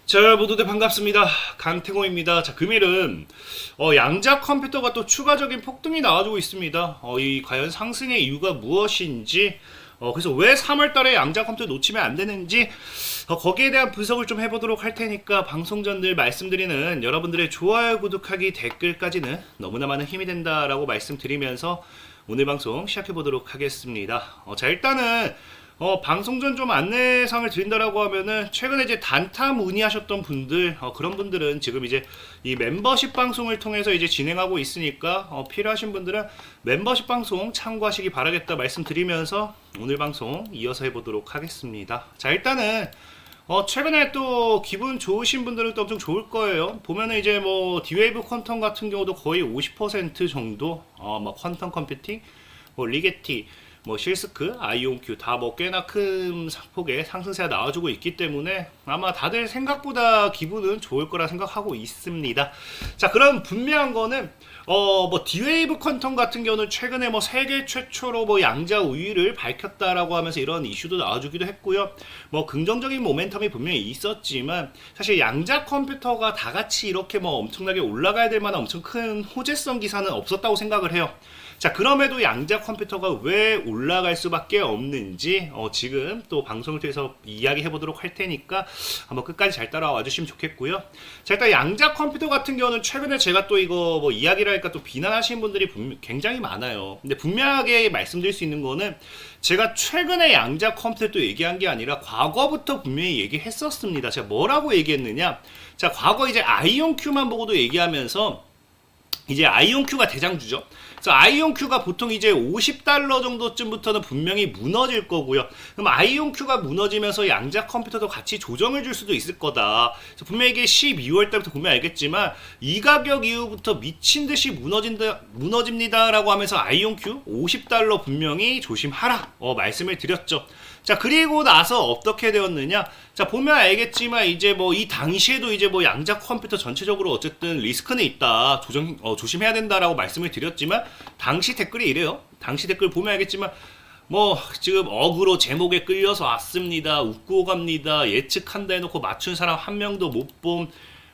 자, 모두들 반갑습니다. 강태공입니다. 자, 금일은 양자 컴퓨터가 또 추가적인 폭등이 나와주고 있습니다. 이 과연 상승의 이유가 무엇인지, 그래서 왜 3월 달에 양자 컴퓨터 놓치면 안 되는지, 거기에 대한 분석을 좀 해보도록 할 테니까 방송 전 늘 말씀드리는 여러분들의 좋아요, 구독하기, 댓글까지는 너무나 많은 힘이 된다라고 말씀드리면서 오늘 방송 시작해보도록 하겠습니다. 자, 일단은 방송 전 좀 안내사항을 드린다라고 하면은 최근에 이제 단타 문의하셨던 분들, 그런 분들은 지금 이제 이 멤버십 방송을 통해서 이제 진행하고 있으니까 필요하신 분들은 멤버십 방송 참고하시기 바라겠다 말씀드리면서 오늘 방송 이어서 해보도록 하겠습니다. 자, 일단은 최근에 또 기분 좋으신 분들은 또 엄청 좋을 거예요. 보면은 이제 뭐 디웨이브 퀀텀 같은 경우도 거의 50% 정도 뭐 퀀텀 컴퓨팅, 뭐 리게티, 뭐 실스크, 아이온큐 다 뭐 꽤나 큰 폭의 상승세가 나와주고 있기 때문에 아마 다들 생각보다 기분은 좋을 거라 생각하고 있습니다. 자, 그럼 분명한 거는 뭐 디웨이브 퀀텀 같은 경우는 최근에 뭐 세계 최초로 뭐 양자 우위를 밝혔다라고 하면서 이런 이슈도 나와주기도 했고요. 뭐 긍정적인 모멘텀이 분명히 있었지만 사실 양자 컴퓨터가 다 같이 이렇게 뭐 엄청나게 올라가야 될 만한 엄청 큰 호재성 기사는 없었다고 생각을 해요. 자, 그럼에도 양자 컴퓨터가 왜 올라갈 수밖에 없는지 지금 또 방송을 통해서 이야기해 보도록 할 테니까 한번 끝까지 잘 따라와 주시면 좋겠고요. 자, 일단 양자 컴퓨터 같은 경우는 최근에 제가 또 이거 뭐 이야기를 하니까 또 비난하시는 분들이 굉장히 많아요. 근데 분명하게 말씀드릴 수 있는 거는 제가 최근에 양자 컴퓨터 또 얘기한 게 아니라 과거부터 분명히 얘기했었습니다. 제가 뭐라고 얘기했느냐? 자, 과거 이제 아이온큐만 보고도 얘기하면서 이제 아이온큐가 대장주죠. 그래서 아이온큐가 보통 이제 $50 정도쯤부터는 분명히 무너질 거고요. 그럼 아이온큐가 무너지면서 양자 컴퓨터도 같이 조정을 줄 수도 있을 거다. 그래서 분명히 이게 12월 달부터 보면 알겠지만 이 가격 이후부터 미친 듯이 무너집니다라고 하면서 아이온큐 $50 분명히 조심하라 말씀을 드렸죠. 자, 그리고 나서 어떻게 되었느냐? 자, 보면 알겠지만 이제 뭐 이 당시에도 이제 뭐 양자 컴퓨터 전체적으로 어쨌든 리스크는 있다. 조심해야 된다라고 말씀을 드렸지만 당시 댓글이 이래요. 당시 댓글 보면 알겠지만 뭐 지금 어그로 제목에 끌려서 왔습니다. 웃고 갑니다. 예측한다 해놓고 맞춘 사람 한 명도 못 봄.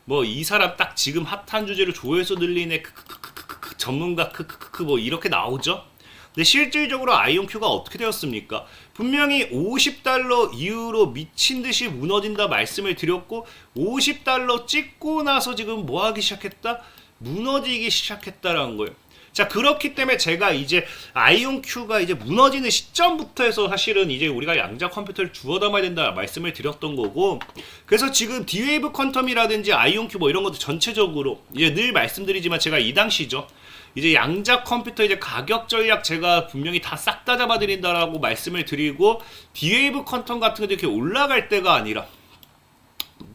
뭐 이 사람 딱 지금 핫한 주제로 조회수 늘리네. 전문가 뭐 이렇게 나오죠. 근데 실질적으로 아이온큐가 어떻게 되었습니까? 분명히 $50 이후로 미친듯이 무너진다 말씀을 드렸고 $50 찍고 나서 지금 뭐 하기 시작했다? 무너지기 시작했다라는 거예요. 자, 그렇기 때문에 제가 이제 아이온큐가 이제 무너지는 시점부터 해서 사실은 이제 우리가 양자 컴퓨터를 주워 담아야 된다 말씀을 드렸던 거고, 그래서 지금 디웨이브 퀀텀이라든지 아이온큐 뭐 이런 것도 전체적으로 이제 늘 말씀드리지만 제가 이 당시죠. 이제 양자 컴퓨터 이제 가격 전략 제가 분명히 다 싹 다 잡아드린다라고 말씀을 드리고 디웨이브 퀀텀 같은 것도 이렇게 올라갈 때가 아니라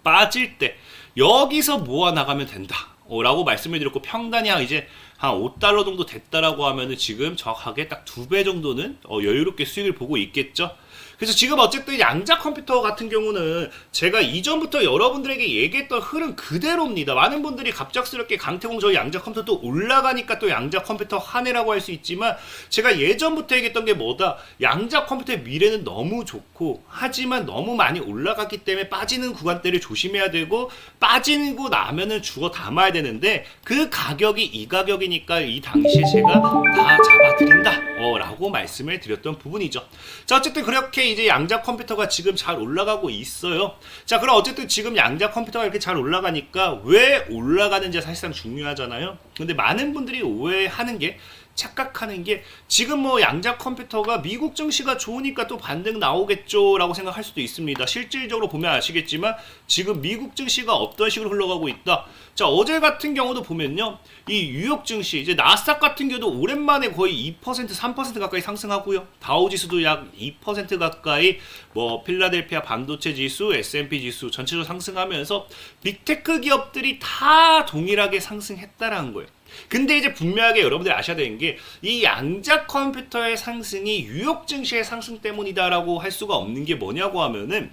빠질 때 여기서 모아 나가면 된다. 라고 말씀을 드렸고 평단이 이제 한 $5 정도 됐다라고 하면은 지금 정확하게 딱 2배 정도는 여유롭게 수익을 보고 있겠죠. 그래서 지금 어쨌든 양자 컴퓨터 같은 경우는 제가 이전부터 여러분들에게 얘기했던 흐름 그대로입니다. 많은 분들이 갑작스럽게 강태공 저희 양자 컴퓨터 또 올라가니까 또 양자 컴퓨터 하네라고 할 수 있지만 제가 예전부터 얘기했던 게 뭐다? 양자 컴퓨터의 미래는 너무 좋고 하지만 너무 많이 올라갔기 때문에 빠지는 구간대를 조심해야 되고 빠지고 나면은 주워 담아야 되는데 그 가격이 이 가격이니까 이 당시에 제가 다 잡아드린다 라고 말씀을 드렸던 부분이죠. 자, 어쨌든 그렇게 이제 양자 컴퓨터가 지금 잘 올라가고 있어요. 자, 그럼 어쨌든 지금 양자 컴퓨터가 이렇게 잘 올라가니까 왜 올라가는지 사실상 중요하잖아요. 근데 많은 분들이 오해하는 게 착각하는 게 지금 뭐 양자 컴퓨터가 미국 증시가 좋으니까 또 반등 나오겠죠 라고 생각할 수도 있습니다. 실질적으로 보면 아시겠지만 지금 미국 증시가 어떤 식으로 흘러가고 있다. 자, 어제 같은 경우도 보면요, 이 뉴욕 증시 이제 나스닥 같은 경우도 오랜만에 거의 2% 3% 가까이 상승하고요. 다우지수도 약 2% 가까이, 뭐 필라델피아 반도체 지수, S&P 지수 전체적으로 상승하면서 빅테크 기업들이 다 동일하게 상승했다라는 거예요. 근데 이제 분명하게 여러분들이 아셔야 되는 게 이 양자 컴퓨터의 상승이 뉴욕 증시의 상승 때문이다라고 할 수가 없는 게 뭐냐고 하면은,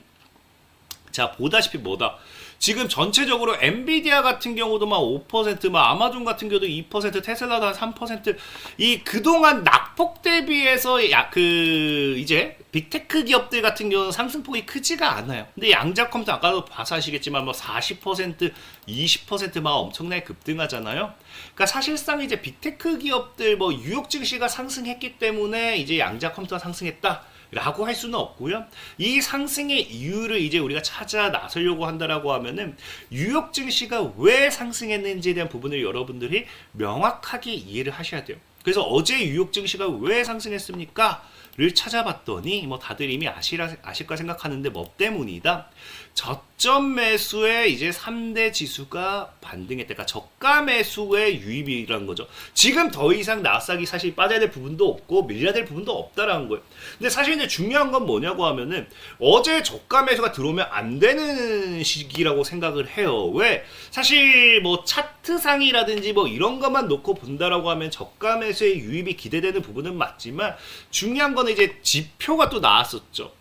자, 보다시피 뭐다? 지금 전체적으로 엔비디아 같은 경우도 막 5%, 막 아마존 같은 경우도 2%, 테슬라도 한 3%. 이 그동안 낙폭 대비해서 이제 빅테크 기업들 같은 경우는 상승폭이 크지가 않아요. 근데 양자 컴퓨터 아까도 봐서 아시겠지만 뭐 40%, 20%막 엄청나게 급등하잖아요. 그러니까 사실상 이제 빅테크 기업들 뭐 유혹 증시가 상승했기 때문에 이제 양자 컴퓨터가 상승했다. 라고 할 수는 없고요. 이 상승의 이유를 이제 우리가 찾아 나서려고 한다라고 하면은 뉴욕 증시가 왜 상승했는지에 대한 부분을 여러분들이 명확하게 이해를 하셔야 돼요. 그래서 어제 뉴욕 증시가 왜 상승했습니까? 를 찾아봤더니 뭐 다들 이미 아실까 생각하는데 뭐 때문이다. 저점 매수에 이제 3대 지수가 반등했다. 그러니까 저가 매수의 유입이라는 거죠. 지금 더 이상 나스닥이 사실 빠져야 될 부분도 없고 밀려야 될 부분도 없다라는 거예요. 근데 사실 이제 중요한 건 뭐냐고 하면은 어제 저가 매수가 들어오면 안 되는 시기라고 생각을 해요. 왜? 사실 뭐 차트상이라든지 뭐 이런 것만 놓고 본다라고 하면 저가 매수의 유입이 기대되는 부분은 맞지만 중요한 건 이제 지표가 또 나왔었죠.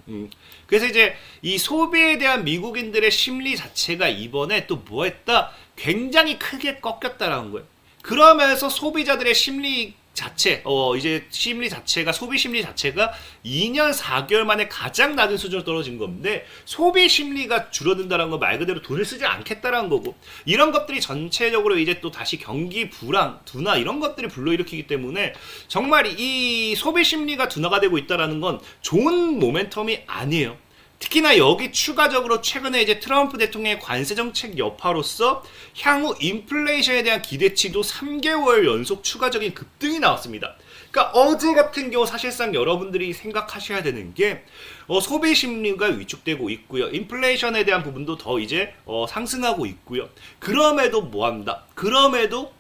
그래서 이제 이 소비에 대한 미국인들의 심리 자체가 이번에 또 뭐했다? 굉장히 크게 꺾였다라는 거예요. 그러면서 소비자들의 심리 자체, 이제 심리 자체가, 소비 심리 자체가 2년 4개월 만에 가장 낮은 수준으로 떨어진 건데, 소비 심리가 줄어든다는 건 말 그대로 돈을 쓰지 않겠다라는 거고, 이런 것들이 전체적으로 이제 또 다시 경기 불황, 둔화, 이런 것들이 불러일으키기 때문에, 정말 이 소비 심리가 둔화가 되고 있다는 건 좋은 모멘텀이 아니에요. 특히나 여기 추가적으로 최근에 이제 트럼프 대통령의 관세 정책 여파로서 향후 인플레이션에 대한 기대치도 3개월 연속 추가적인 급등이 나왔습니다. 그러니까 어제 같은 경우 사실상 여러분들이 생각하셔야 되는 게 소비 심리가 위축되고 있고요. 인플레이션에 대한 부분도 더 이제 상승하고 있고요. 그럼에도 뭐한다? 그럼에도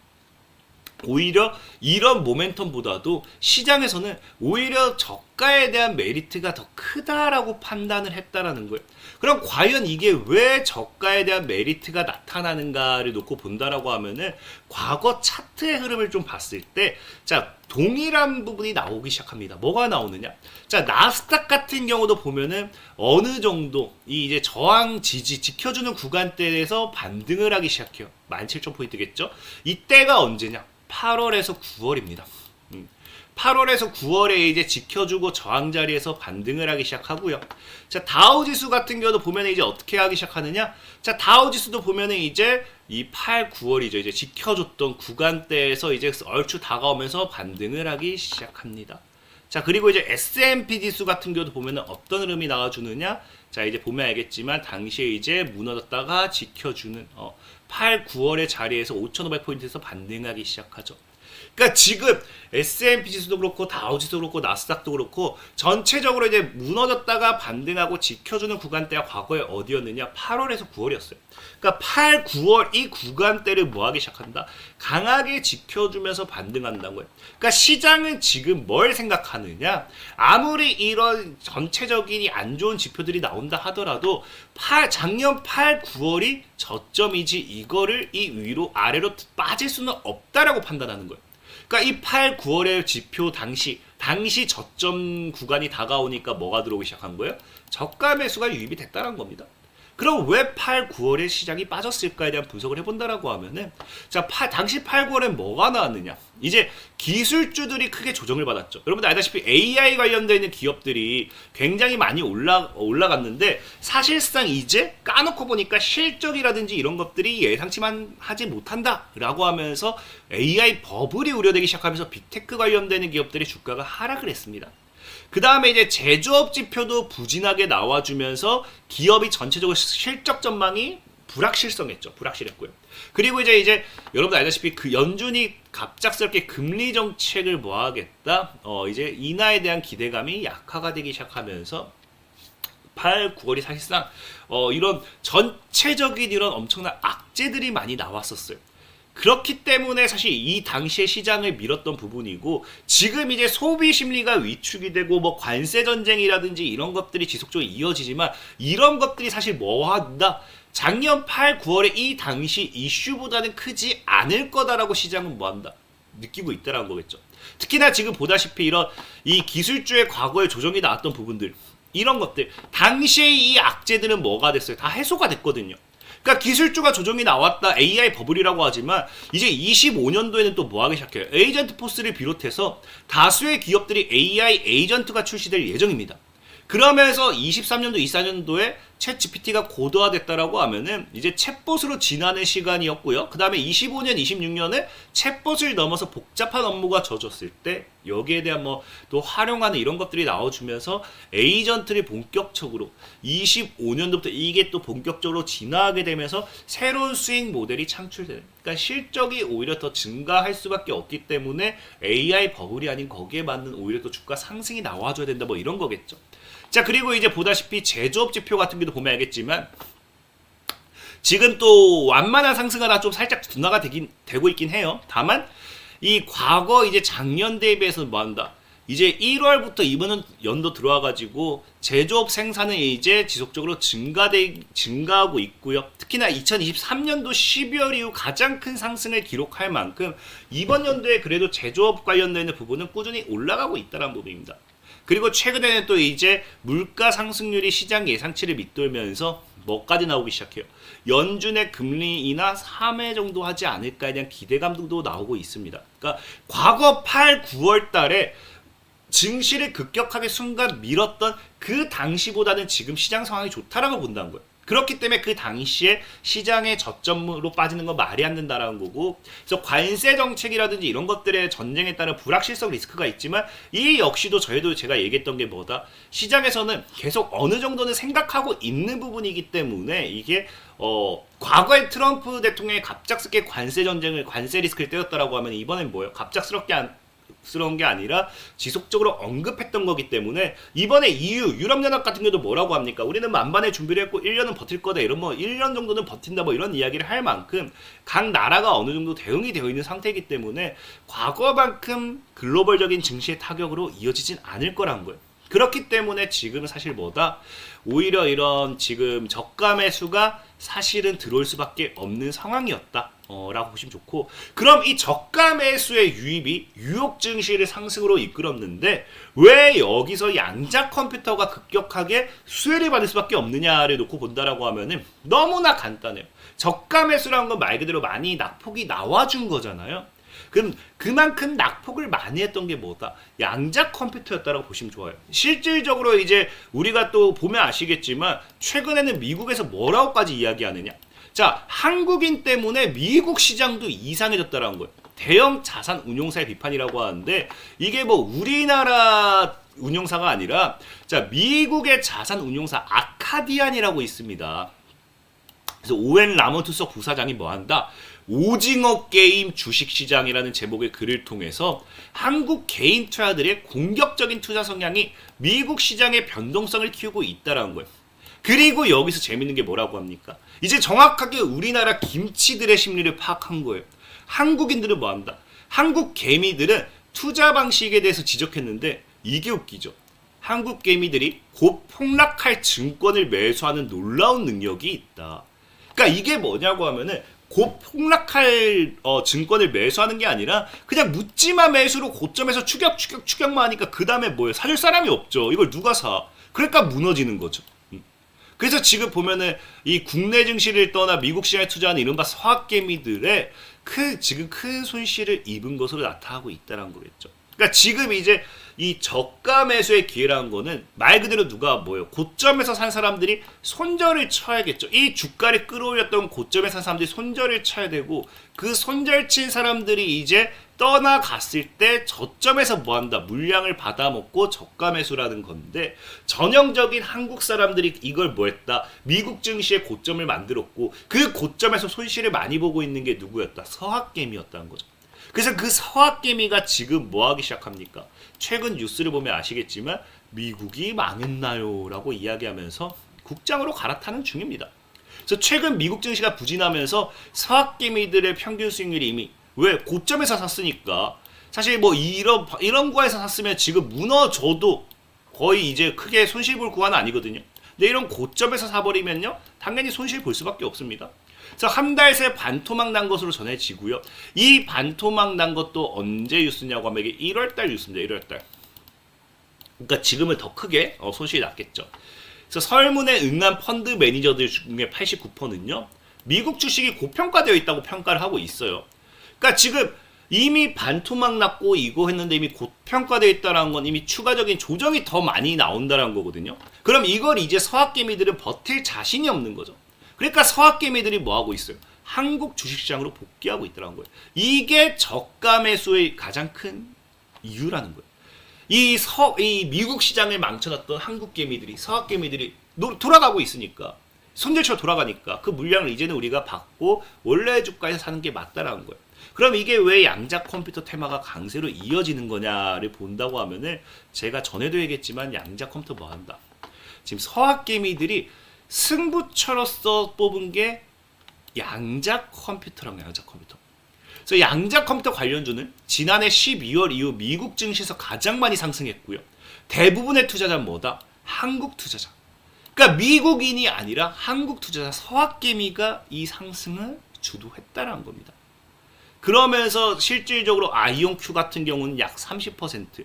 오히려 이런 모멘텀보다도 시장에서는 오히려 저가에 대한 메리트가 더 크다라고 판단을 했다라는 거예요. 그럼 과연 이게 왜 저가에 대한 메리트가 나타나는가를 놓고 본다라고 하면은 과거 차트의 흐름을 좀 봤을 때, 자, 동일한 부분이 나오기 시작합니다. 뭐가 나오느냐? 자, 나스닥 같은 경우도 보면은 어느 정도 이 이제 저항 지지 지켜주는 구간대에서 반등을 하기 시작해요. 17,000포인트겠죠? 이때가 언제냐? 8월에서 9월입니다. 8월에서 9월에 이제 지켜주고 저항 자리에서 반등을 하기 시작하고요. 자, 다우 지수 같은 경우도 보면 이제 어떻게 하기 시작하느냐? 자, 다우 지수도 보면은 이제 이 8, 9월이죠. 이제 지켜줬던 구간대에서 이제 얼추 다가오면서 반등을 하기 시작합니다. 자, 그리고 이제 S&P 지수 같은 경우도 보면은 어떤 흐름이 나와주느냐? 자, 이제 보면 알겠지만 당시에 이제 무너졌다가 지켜주는 8, 9월의 자리에서 5,500포인트에서 반등하기 시작하죠. 그러니까 지금 S&P 지수도 그렇고 다우 지수도 그렇고 나스닥도 그렇고 전체적으로 이제 무너졌다가 반등하고 지켜주는 구간대가 과거에 어디였느냐? 8월에서 9월이었어요. 그러니까 8, 9월 이 구간대를 뭐 하기 시작한다? 강하게 지켜주면서 반등한다는 거예요. 그러니까 시장은 지금 뭘 생각하느냐? 아무리 이런 전체적인 안 좋은 지표들이 나온다 하더라도 작년 8, 9월이 저점이지 이거를 이 위로 아래로 빠질 수는 없다라고 판단하는 거예요. 그러니까 이 8, 9월의 지표 당시 저점 구간이 다가오니까 뭐가 들어오기 시작한 거예요? 저가 매수가 유입이 됐다는 겁니다. 그럼 왜 8, 9월에 시장이 빠졌을까에 대한 분석을 해본다라고 하면은, 자, 당시 8, 9월엔 뭐가 나왔느냐? 이제 기술주들이 크게 조정을 받았죠. 여러분들 알다시피 AI 관련되어 있는 기업들이 굉장히 많이 올라갔는데, 사실상 이제 까놓고 보니까 실적이라든지 이런 것들이 예상치만 하지 못한다라고 하면서 AI 버블이 우려되기 시작하면서 빅테크 관련되는 기업들의 주가가 하락을 했습니다. 그 다음에 이제 제조업 지표도 부진하게 나와주면서 기업이 전체적으로 실적 전망이 불확실했고요. 그리고 이제 여러분들 알다시피 그 연준이 갑작스럽게 금리 정책을 뭐 하겠다? 이제 인하에 대한 기대감이 약화가 되기 시작하면서 8, 9월이 사실상 이런 전체적인 이런 엄청난 악재들이 많이 나왔었어요. 그렇기 때문에 사실 이 당시에 시장을 밀었던 부분이고, 지금 이제 소비 심리가 위축이 되고 뭐 관세 전쟁이라든지 이런 것들이 지속적으로 이어지지만, 이런 것들이 사실 뭐 한다? 작년 8, 9월에 이 당시 이슈보다는 크지 않을 거다라고 시장은 뭐 한다? 느끼고 있다라는 거겠죠. 특히나 지금 보다시피 이런 이 기술주의 과거에 조정이 나왔던 부분들, 이런 것들 당시에 이 악재들은 뭐가 됐어요? 다 해소가 됐거든요. 그러니까 기술주가 조정이 나왔다 AI 버블이라고 하지만 이제 25년도에는 또 뭐 하기 시작해요? 에이전트 포스를 비롯해서 다수의 기업들이 AI 에이전트가 출시될 예정입니다. 그러면서 23년도, 24년도에 챗 GPT가 고도화됐다라고 하면은 이제 챗봇으로 지나는 시간이었고요. 그 다음에 25년, 26년에 챗봇을 넘어서 복잡한 업무가 져졌을 때 여기에 대한 뭐 또 활용하는 이런 것들이 나와주면서 에이전트를 본격적으로 25년도부터 이게 또 본격적으로 진화하게 되면서 새로운 수익 모델이 창출되는, 그러니까 실적이 오히려 더 증가할 수밖에 없기 때문에 AI 버블이 아닌 거기에 맞는 오히려 또 주가 상승이 나와줘야 된다 뭐 이런 거겠죠. 자, 그리고 이제 보다시피 제조업 지표 같은 경우도 보면 알겠지만 지금 또 완만한 상승가 다 좀 살짝 둔화가 되고 있긴 해요. 다만 이 과거 이제 작년 대비해서 뭐 한다? 이제 1월부터 이번 연도 들어와가지고 제조업 생산은 이제 지속적으로 증가하고 있고요. 특히나 2023년도 12월 이후 가장 큰 상승을 기록할 만큼 이번 연도에 그래도 제조업 관련된 부분은 꾸준히 올라가고 있다는 부분입니다. 그리고 최근에는 또 이제 물가 상승률이 시장 예상치를 밑돌면서 뭐까지 나오기 시작해요. 연준의 금리 인하 3회 정도 하지 않을까에 대한 기대감도 나오고 있습니다. 그러니까 과거 8, 9월 달에 증시를 급격하게 순간 밀었던 그 당시보다는 지금 시장 상황이 좋다라고 본다는 거예요. 그렇기 때문에 그 당시에 시장의 저점으로 빠지는 건 말이 안 된다라는 거고, 그래서 관세 정책이라든지 이런 것들의 전쟁에 따른 불확실성 리스크가 있지만 이 역시도 저희도 제가 얘기했던 게 뭐다? 시장에서는 계속 어느 정도는 생각하고 있는 부분이기 때문에 이게 과거에 트럼프 대통령이 갑작스럽게 관세 리스크를 떼었다라고 하면 이번엔 뭐예요? 갑작스러운 게 아니라 지속적으로 언급했던 거기 때문에 이번에 EU, 유럽연합 같은 경우도 뭐라고 합니까? 우리는 만반의 준비를 했고 1년은 버틸 거다, 이런 뭐 1년 정도는 버틴다 뭐 이런 이야기를 할 만큼 각 나라가 어느 정도 대응이 되어 있는 상태이기 때문에 과거만큼 글로벌적인 증시의 타격으로 이어지진 않을 거란 거예요. 그렇기 때문에 지금은 사실 뭐다? 오히려 이런 지금 저가 매수가 사실은 들어올 수밖에 없는 상황이었다 라고 보시면 좋고, 그럼 이 저가 매수의 유입이 뉴욕 증시를 상승으로 이끌었는데 왜 여기서 양자 컴퓨터가 급격하게 수혜를 받을 수밖에 없느냐를 놓고 본다라고 하면은 너무나 간단해요. 저가 매수라는 건 말 그대로 많이 낙폭이 나와준 거잖아요. 그럼 그만큼 낙폭을 많이 했던 게 뭐다? 양자 컴퓨터였다라고 보시면 좋아요. 실질적으로 이제 우리가 또 보면 아시겠지만 최근에는 미국에서 뭐라고까지 이야기하느냐? 자, 한국인 때문에 미국 시장도 이상해졌다라는 거예요. 대형 자산 운용사의 비판이라고 하는데 이게 뭐 우리나라 운용사가 아니라 자, 미국의 자산 운용사 아카디안이라고 있습니다. 그래서 오웬 라몬투서 부사장이 뭐 한다? 오징어 게임 주식시장이라는 제목의 글을 통해서 한국 개인 투자들의 공격적인 투자 성향이 미국 시장의 변동성을 키우고 있다는 거예요. 그리고 여기서 재밌는 게 뭐라고 합니까? 이제 정확하게 우리나라 김치들의 심리를 파악한 거예요. 한국인들은 뭐 한다? 한국 개미들은 투자 방식에 대해서 지적했는데 이게 웃기죠. 한국 개미들이 곧 폭락할 증권을 매수하는 놀라운 능력이 있다. 그러니까 이게 뭐냐고 하면은 곧 폭락할 증권을 매수하는 게 아니라 그냥 묻지마 매수로 고점에서 추격만 하니까 그 다음에 뭐예요? 사줄 사람이 없죠. 이걸 누가 사? 그러니까 무너지는 거죠. 그래서 지금 보면은 이 국내 증시를 떠나 미국 시장에 투자하는 이른바 서학개미들의 지금 큰 손실을 입은 것으로 나타나고 있다는 거겠죠. 그러니까 지금 이제 이 저가 매수의 기회라는 거는 말 그대로 누가 뭐예요? 고점에서 산 사람들이 손절을 쳐야겠죠. 이 주가를 끌어올렸던 고점에 산 사람들이 손절을 쳐야 되고 그 손절 친 사람들이 이제 떠나갔을 때 저점에서 뭐 한다? 물량을 받아먹고 저가 매수라는 건데 전형적인 한국 사람들이 이걸 뭐 했다? 미국 증시의 고점을 만들었고 그 고점에서 손실을 많이 보고 있는 게 누구였다? 서학개미였다는 거죠. 그래서 그 서학개미가 지금 뭐 하기 시작합니까? 최근 뉴스를 보면 아시겠지만 미국이 망했나요? 라고 이야기하면서 국장으로 갈아타는 중입니다. 그래서 최근 미국 증시가 부진하면서 서학개미들의 평균 수익률이 이미 왜? 고점에서 샀으니까 사실 뭐 이런 구간에서 샀으면 지금 무너져도 거의 이제 크게 손실 볼 구간은 아니거든요. 근데 이런 고점에서 사버리면요 당연히 손실 볼 수밖에 없습니다. 그래서 한 달 새 반토막 난 것으로 전해지고요. 이 반토막 난 것도 언제 뉴스냐고 하면 이게 1월달 뉴스입니다. 1월달. 그러니까 지금은 더 크게 손실이 났겠죠. 그래서 설문에 응한 펀드 매니저들 중에 89%는요. 미국 주식이 고평가되어 있다고 평가를 하고 있어요. 그러니까 지금 이미 반토막 났고 이거 했는데 이미 고평가되어 있다는 건 이미 추가적인 조정이 더 많이 나온다는 거거든요. 그럼 이걸 이제 서학개미들은 버틸 자신이 없는 거죠. 그러니까 서학개미들이 뭐 하고 있어요? 한국 주식시장으로 복귀하고 있다는 거예요. 이게 저가 매수의 가장 큰 이유라는 거예요. 이 미국 시장을 망쳐놨던 한국 개미들이, 서학 개미들이 돌아가고 있으니까, 손절처럼 돌아가니까 그 물량을 이제는 우리가 받고 원래 주가에서 사는 게 맞다라는 거예요. 그럼 이게 왜 양자 컴퓨터 테마가 강세로 이어지는 거냐를 본다고 하면은 제가 전에도 얘기했지만 양자 컴퓨터 뭐 한다? 지금 서학 개미들이 승부처로서 뽑은 게 양자 컴퓨터랑 양자 컴퓨터. 그래서 양자 컴퓨터 관련주는 지난해 12월 이후 미국 증시에서 가장 많이 상승했고요. 대부분의 투자자는 뭐다? 한국 투자자. 그러니까 미국인이 아니라 한국 투자자 서학개미가 이 상승을 주도했다는 겁니다. 그러면서 실질적으로 아이온큐 같은 경우는 약 30%,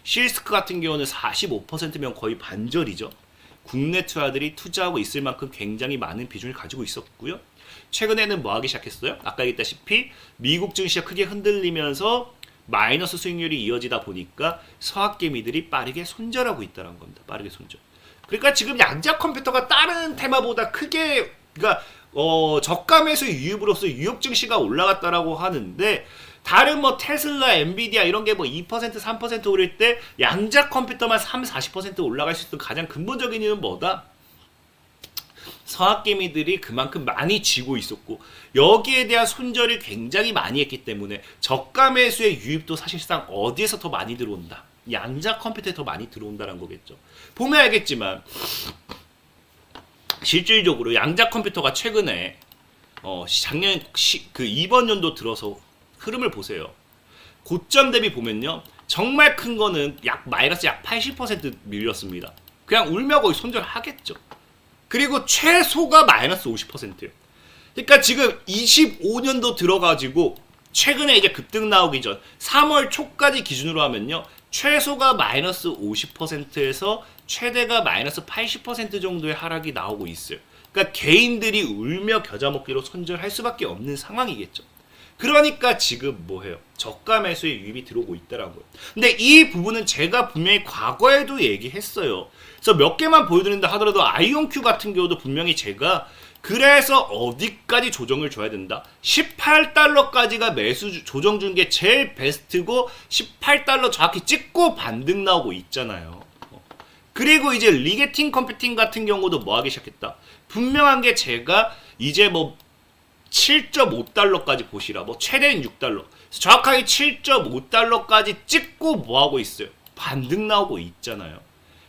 실스크 같은 경우는 45%면 거의 반절이죠. 국내 투자들이 투자하고 있을 만큼 굉장히 많은 비중을 가지고 있었고요. 최근에는 뭐 하기 시작했어요? 아까 얘기했다시피 미국 증시가 크게 흔들리면서 마이너스 수익률이 이어지다 보니까 서학개미들이 빠르게 손절하고 있다는 겁니다. 빠르게 손절. 그러니까 지금 양자 컴퓨터가 다른 테마보다 크게, 그러니까 저가 매수 유입으로서 유혹 증시가 올라갔다라고 하는데, 다른 뭐 테슬라, 엔비디아 이런 게 뭐 2%, 3% 오를 때 양자 컴퓨터만 3, 40% 올라갈 수 있는 가장 근본적인 이유는 뭐다? 서학개미들이 그만큼 많이 쥐고 있었고 여기에 대한 손절을 굉장히 많이 했기 때문에 저가 매수의 유입도 사실상 어디에서 더 많이 들어온다? 양자 컴퓨터에 더 많이 들어온다는 거겠죠. 보면 알겠지만 실질적으로 양자 컴퓨터가 최근에 작년 이번 연도 들어서 흐름을 보세요. 고점 대비 보면요. 정말 큰 거는 마이너스 약 80% 밀렸습니다. 그냥 울며 거의 손절하겠죠. 그리고 최소가 마이너스 50%예요. 그러니까 지금 25년도 들어가지고 최근에 이제 급등 나오기 전 3월 초까지 기준으로 하면요. 최소가 마이너스 50%에서 최대가 마이너스 80% 정도의 하락이 나오고 있어요. 그러니까 개인들이 울며 겨자 먹기로 손절할 수밖에 없는 상황이겠죠. 그러니까 지금 뭐해요? 저가 매수의 유입이 들어오고 있다는 거예요. 근데 이 부분은 제가 분명히 과거에도 얘기했어요. 그래서 몇 개만 보여드린다 하더라도 아이온큐 같은 경우도 분명히 제가 그래서 어디까지 조정을 줘야 된다? 18달러까지가 매수 조정 준 게 제일 베스트고 18달러 정확히 찍고 반등 나오고 있잖아요. 그리고 이제 리게팅 컴퓨팅 같은 경우도 뭐 하기 시작했다? 분명한 게 제가 이제 뭐 7.5달러까지 보시라. 뭐 최대는 6달러. 정확하게 7.5달러까지 찍고 뭐 하고 있어요? 반등 나오고 있잖아요.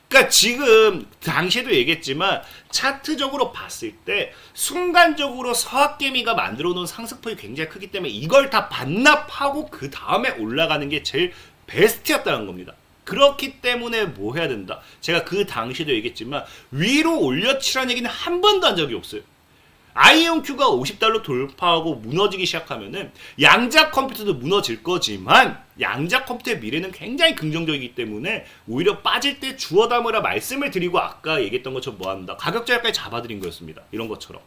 그러니까 지금 당시에도 얘기했지만 차트적으로 봤을 때 순간적으로 서학개미가 만들어 놓은 상승폭이 굉장히 크기 때문에 이걸 다 반납하고 그 다음에 올라가는 게 제일 베스트였다는 겁니다. 그렇기 때문에 뭐 해야 된다? 제가 그 당시에도 얘기했지만 위로 올려치라는 얘기는 한 번도 한 적이 없어요. 아이온큐가 50달러 돌파하고 무너지기 시작하면은 양자 컴퓨터도 무너질 거지만 양자 컴퓨터의 미래는 굉장히 긍정적이기 때문에 오히려 빠질 때 주워 담으라 말씀을 드리고 아까 얘기했던 것처럼 뭐 한다? 가격 제약까지 잡아드린 거였습니다. 이런 것처럼.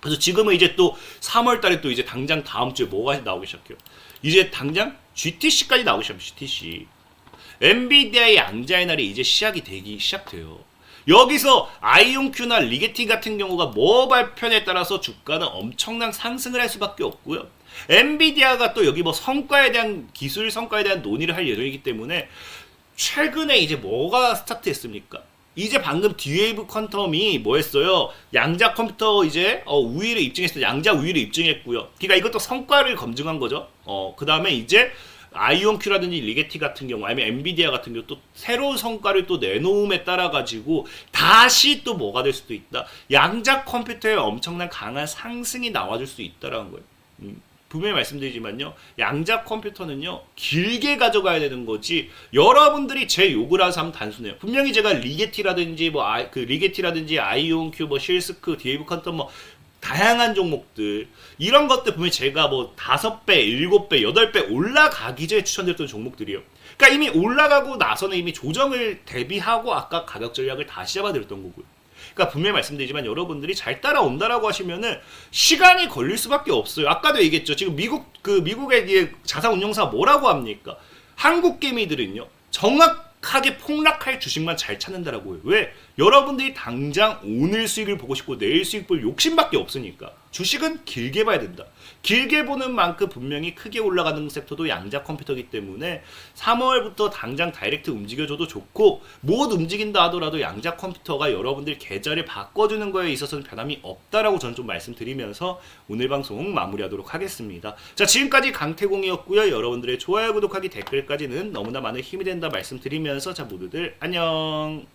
그래서 지금은 이제 또 3월 달에 또 이제 당장 다음 주에 뭐가 나오기 시작해요? 이제 당장 GTC까지 나오기 시작해요. GTC. 엔비디아의 양자의 날이 이제 되기 시작돼요. 여기서 아이온큐나 리게티 같은 경우가 뭐 발표에 따라서 주가는 엄청난 상승을 할 수밖에 없고요. 엔비디아가 또 여기 뭐 성과에 대한 기술 성과에 대한 논의를 할 예정이기 때문에 최근에 이제 뭐가 스타트했습니까? 이제 방금 D-Wave 퀀텀이 뭐 했어요? 양자 컴퓨터 이제 우위를 입증했어요. 양자 우위를 입증했고요. 그러니까 이것도 성과를 검증한 거죠. 그 다음에 이제 아이온큐라든지 리게티 같은 경우 아니면 엔비디아 같은 경우 또 새로운 성과를 또 내놓음에 따라 가지고 다시 또 뭐가 될 수도 있다. 양자 컴퓨터에 엄청난 강한 상승이 나와줄 수 있다라는 거예요. 분명히 말씀드리지만요. 양자 컴퓨터는요. 길게 가져가야 되는 거지. 여러분들이 제 욕을 해서 하면 단순해요. 분명히 제가 리게티라든지 리게티라든지 아이온큐 뭐 실스크 D-Wave 퀀텀 뭐 다양한 종목들 이런 것들 보면 제가 뭐 5배, 7배, 8배 올라가기 전에 추천드렸던 종목들이에요. 그러니까 이미 올라가고 나서는 이미 조정을 대비하고 아까 가격 전략을 다시 잡아드렸던 거고요. 그러니까 분명히 말씀드리지만 여러분들이 잘 따라온다라고 하시면은 시간이 걸릴 수밖에 없어요. 아까도 얘기했죠. 지금 미국의 자산운용사 뭐라고 합니까? 한국 개미들은요 정확하게 폭락할 주식만 잘 찾는다라고요. 왜? 여러분들이 당장 오늘 수익을 보고 싶고 내일 수익 볼 욕심밖에 없으니까. 주식은 길게 봐야 된다. 길게 보는 만큼 분명히 크게 올라가는 섹터도 양자 컴퓨터이기 때문에 3월부터 당장 다이렉트 움직여줘도 좋고 못 움직인다 하더라도 양자 컴퓨터가 여러분들 계좌를 바꿔주는 거에 있어서는 변함이 없다라고 저는 좀 말씀드리면서 오늘 방송 마무리하도록 하겠습니다. 자, 지금까지 강태공이었고요. 여러분들의 좋아요, 구독하기, 댓글까지는 너무나 많은 힘이 된다 말씀드리면서 자, 모두들 안녕.